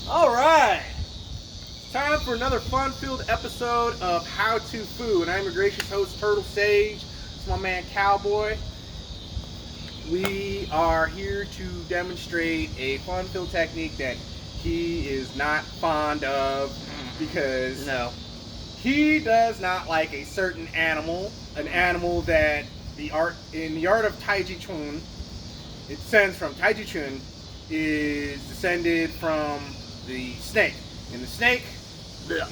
All right. Time for another fun-filled episode of How to Foo, and I'm your gracious host, Turtle Sage. It's my man, Cowboy. We are here to demonstrate a fun-filled technique that he is not fond of because he does not like a certain animal, an animal that in the art of Taiji Chuan, it descends from Taiji Chuan, is descended from the snake. And the snake,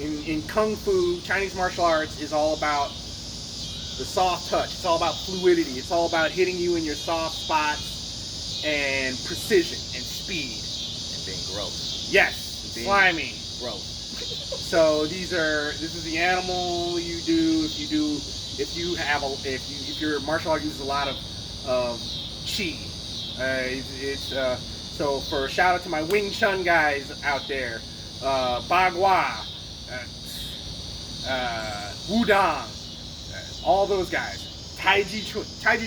in Kung Fu, Chinese martial arts, is all about the soft touch. It's all about fluidity. It's all about hitting you in your soft spots and precision and speed. And being gross. Yes, Being slimy. Gross. So this is the animal you do if your martial art uses a lot of chi. So for a shout out to my Wing Chun guys out there, Bagua, Wudang, all those guys. Taiji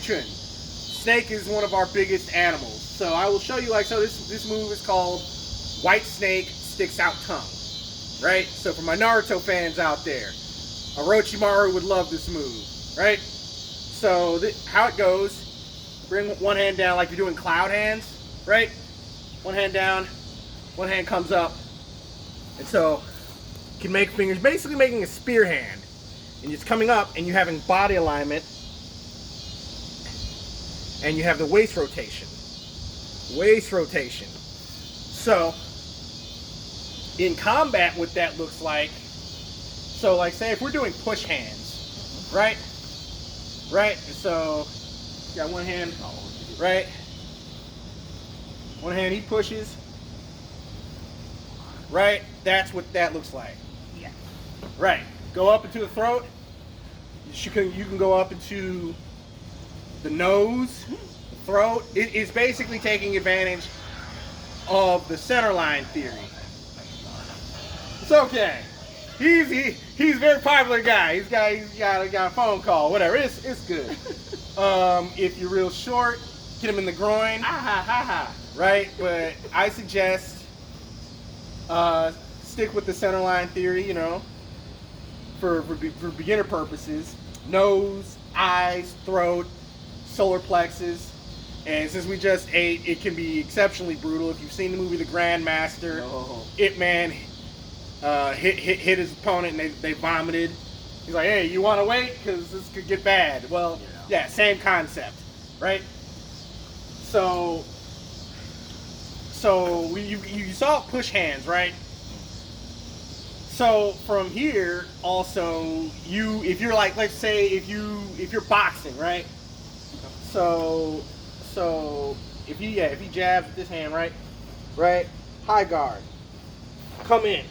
Chuan. Snake is one of our biggest animals. So I will show you this move is called White Snake Sticks Out Tongue. Right? So for my Naruto fans out there, Orochimaru would love this move. Right? So how it goes, bring one hand down like you're doing cloud hands. Right? One hand down, one hand comes up. And so you can make fingers, basically making a spear hand. And it's coming up and you're having body alignment. And you have the waist rotation. So in combat, what that looks like, so like say if we're doing push hands, right? So you got one hand, right? One hand he pushes, right? That's what that looks like. Yeah. Right. Go up into the throat. You can go up into the nose, the throat. It is basically taking advantage of the center line theory. It's okay. He's a very popular guy. He's got a phone call, whatever. It's good. If you're real short, get him in the groin. Right? But I suggest stick with the center line theory, for beginner purposes. Nose, eyes, throat, solar plexus. And since we just ate, it can be exceptionally brutal. If you've seen the movie The Grandmaster, Ip Man hit his opponent and they vomited. He's like, hey, you want to wait? Because this could get bad. Well, yeah, same concept, right? So you saw push hands, right? So from here, also, if you're like, let's say if you're boxing, right? So if he jabs with this hand, right, high guard, come in,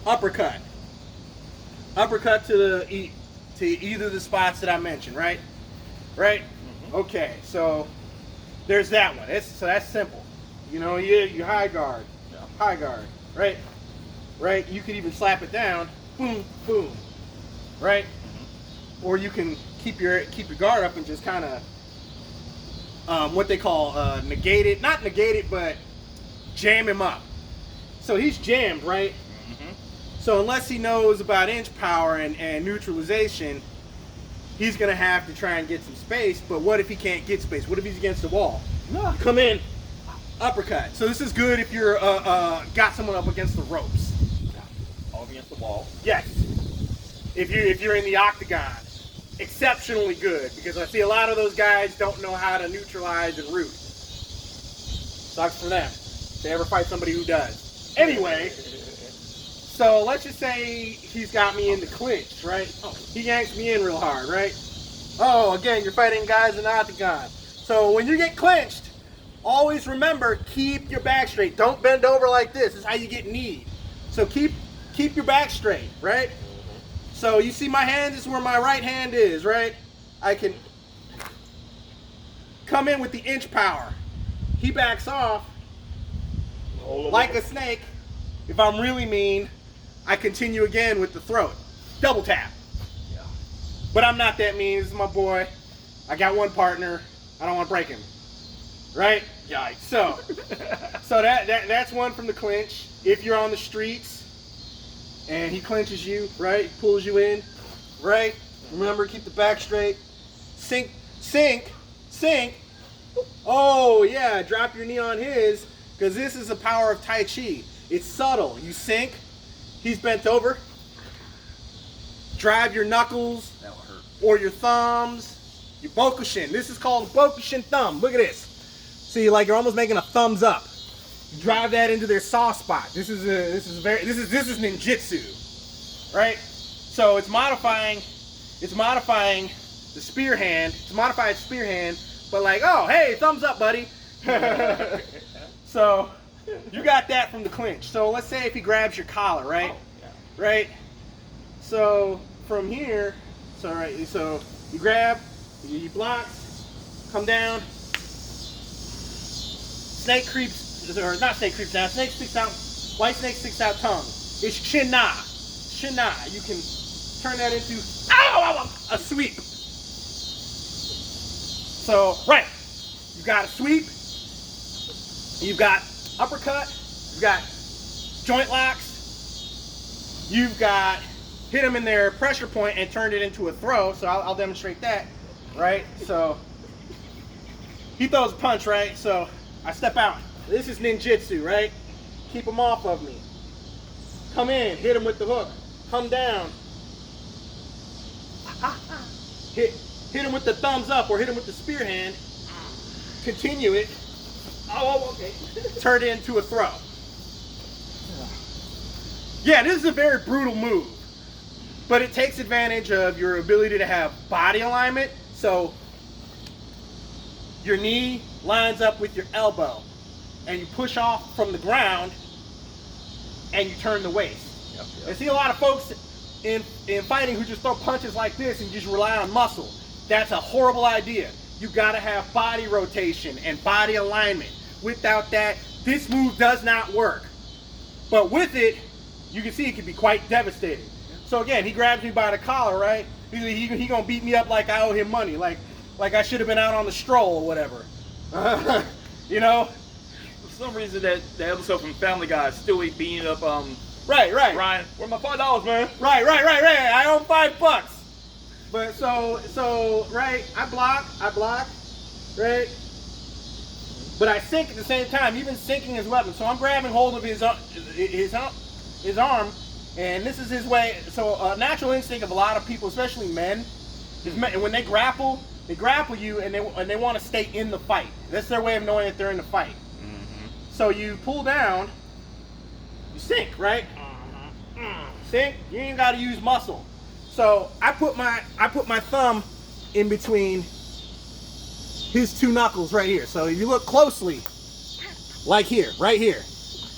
uppercut to either of the spots that I mentioned, right? Mm-hmm. Okay, so there's that one. That's simple. You high guard, right? You can even slap it down, boom, boom, right? Mm-hmm. Or you can keep your guard up and just kind of what they call not negate it, but jam him up. So he's jammed, right? Mm-hmm. So unless he knows about inch power and neutralization, he's gonna have to try and get some space. But what if he can't get space? What if he's against the wall? No. Come in, uppercut. So this is good if you're got someone up against the ropes. All against the wall. Yes. If you're in the octagon. Exceptionally good, because I see a lot of those guys don't know how to neutralize and root. Sucks for them. If they ever fight somebody who does. Anyway, so let's just say he's got me in the clinch, right? He yanks me in real hard, right? Oh, again, you're fighting guys in the octagon. So when you get clinched, always remember, keep your back straight. Don't bend over like this. This is how you get kneed. So keep your back straight, right? So you see my hand, this is where my right hand is, right? I can come in with the inch power. He backs off like a snake. If I'm really mean, I continue again with the throat. Double tap. Yeah. But I'm not that mean. This is my boy. I got one partner. I don't want to break him. right? Yikes. So that's one from the clinch. If you're on the streets and he clinches you, right? He pulls you in, right? Remember, keep the back straight. Sink, sink, sink. Oh yeah, drop your knee on his, because this is the power of Tai Chi. It's subtle. You sink, he's bent over. Drive your knuckles That will hurt. or your thumbs. Your Bokushin. This is called Bokushin thumb. Look at this. See, like you're almost making a thumbs up. You drive that into their soft spot. This is ninjutsu, right? So it's modifying the spear hand. It's a modified spear hand, but like, oh, hey, thumbs up, buddy. So you got that from the clinch. So let's say if he grabs your collar, right? Oh, yeah. Right? So from here, so you grab, he blocks, come down. Snake creeps, or not snake creeps down, snake sticks out, white snake sticks out tongue. It's chin-na. Chin-na. You can turn that into a sweep. So, right, you've got a sweep, you've got uppercut, you've got joint locks, you've got hit him in their pressure point and turned it into a throw. So I'll demonstrate that, right? So he throws a punch, right? So I step out. This is ninjutsu, right? Keep him off of me. Come in, hit him with the hook. Come down. Hit him with the thumbs up or hit him with the spear hand. Continue it. Oh, okay. Turn it into a throw. Yeah, this is a very brutal move, but it takes advantage of your ability to have body alignment. So your knee lines up with your elbow, and you push off from the ground, and you turn the waist. Yep. I see a lot of folks in fighting who just throw punches like this and just rely on muscle. That's a horrible idea. You gotta have body rotation and body alignment. Without that, this move does not work. But with it, you can see it can be quite devastating. So again, he grabs me by the collar, right? He gonna beat me up like I owe him money, like I should have been out on the stroll or whatever. You know? For some reason, that episode from Family Guy is still beating up Right. Ryan. Where my $5, man? Right. I owe $5. But so right, I block, right? But I sink at the same time, even sinking his weapon. So I'm grabbing hold of his arm, and this is his way. So a natural instinct of a lot of people, especially men, is when they grapple you, and they want to stay in the fight. That's their way of knowing that they're in the fight. Mm-hmm. So you pull down, you sink, right? Sink. You ain't got to use muscle. So I put my thumb in between his two knuckles right here. So if you look closely, like here, right here,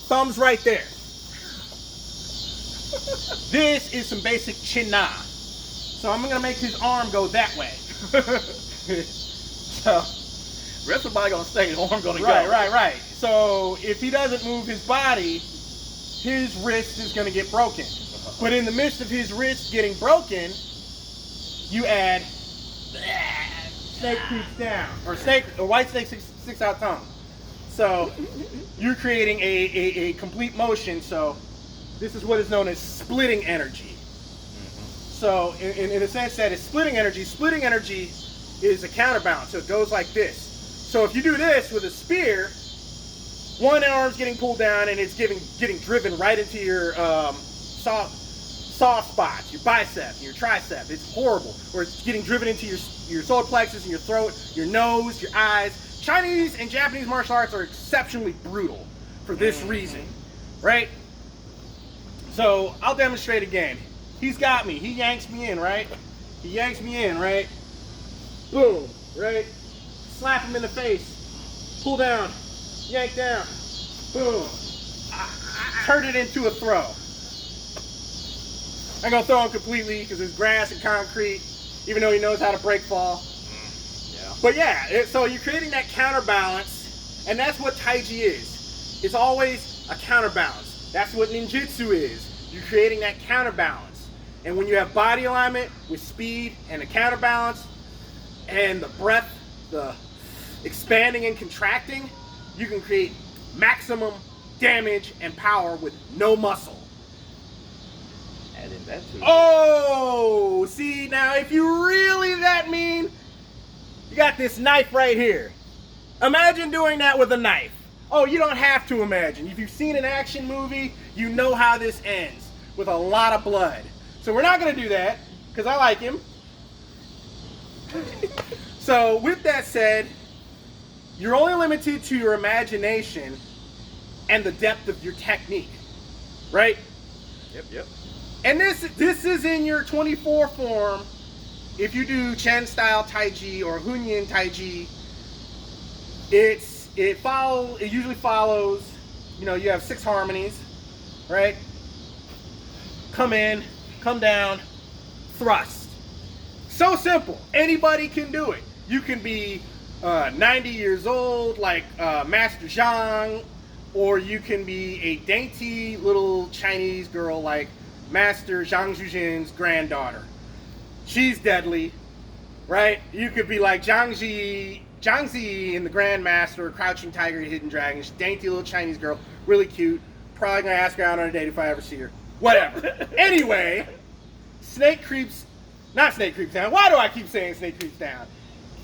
thumb's right there. This is some basic chin-na. So I'm gonna make his arm go that way. So Rest of the body gonna stay, the arm gonna go. right. So if he doesn't move his body, his wrist is gonna get broken. But in the midst of his wrist getting broken, you add snake creeps down, or white snake sticks out tongue. So you're creating a complete motion. So this is what is known as splitting energy. So in a sense that it's splitting energy is a counterbalance. So it goes like this. So if you do this with a spear, one arm's getting pulled down and it's getting driven right into your soft spots, your bicep, your tricep. It's horrible. Or it's getting driven into your solar plexus and your throat, your nose, your eyes. Chinese and Japanese martial arts are exceptionally brutal for this reason, right? So I'll demonstrate again. He's got me. He yanks me in, right? Boom, right? Slap him in the face. Pull down. Yank down. Boom. Turn it into a throw. I'm going to throw him completely because it's grass and concrete, even though he knows how to break fall. Yeah. But yeah, so you're creating that counterbalance, and that's what Tai Chi is. It's always a counterbalance. That's what ninjutsu is. You're creating that counterbalance. And when you have body alignment with speed and a counterbalance and the breath, the expanding and contracting, you can create maximum damage and power with no muscle. Add in that too. Oh, see, now if you really that mean, you got this knife right here. Imagine doing that with a knife. Oh, you don't have to imagine. If you've seen an action movie, you know how this ends, with a lot of blood. So we're not gonna do that, because I like him. So with that said, you're only limited to your imagination and the depth of your technique, right? Yep. And this is in your 24 form. If you do Chen style Tai Chi or Hunyin Tai Chi, it usually follows, you know, you have 6 harmonies, right? Come in, come down, thrust. So simple. Anybody can do it. You can be 90 years old like Master Zhang, or you can be a dainty little Chinese girl like Master Zhang Zhujin's granddaughter. She's deadly, right? You could be like Zhang Zi in the Grandmaster, Crouching Tiger, Hidden Dragon. She's a dainty little Chinese girl, really cute. Probably gonna ask her out on a date if I ever see her. Whatever. Anyway, not snake creeps down. Why do I keep saying snake creeps down?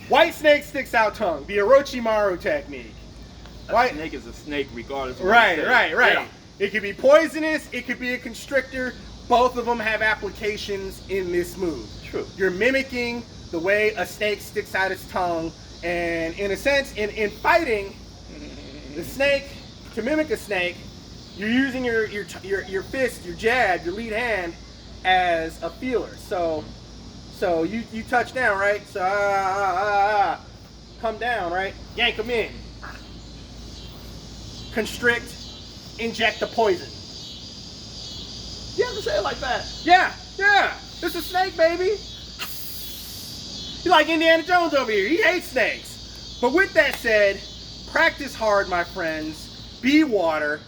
White snake sticks out tongue, the Orochimaru technique. A snake is a snake regardless of what Right. you say. Yeah. It could be poisonous, it could be a constrictor. Both of them have applications in this move. True. You're mimicking the way a snake sticks out its tongue, and in a sense, in fighting, the snake, to mimic a snake, you're using your fist, your jab, your lead hand as a feeler. So you touch down, right? So come down, right? Yank them in. Constrict, inject the poison. You have to say it like that. Yeah. It's a snake, baby. You're like Indiana Jones over here. He hates snakes. But with that said, practice hard, my friends. Be water.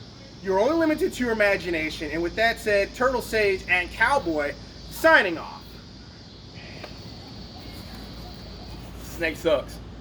You're only limited to your imagination. And with that said, Turtle Sage and Cowboy signing off. Snake sucks.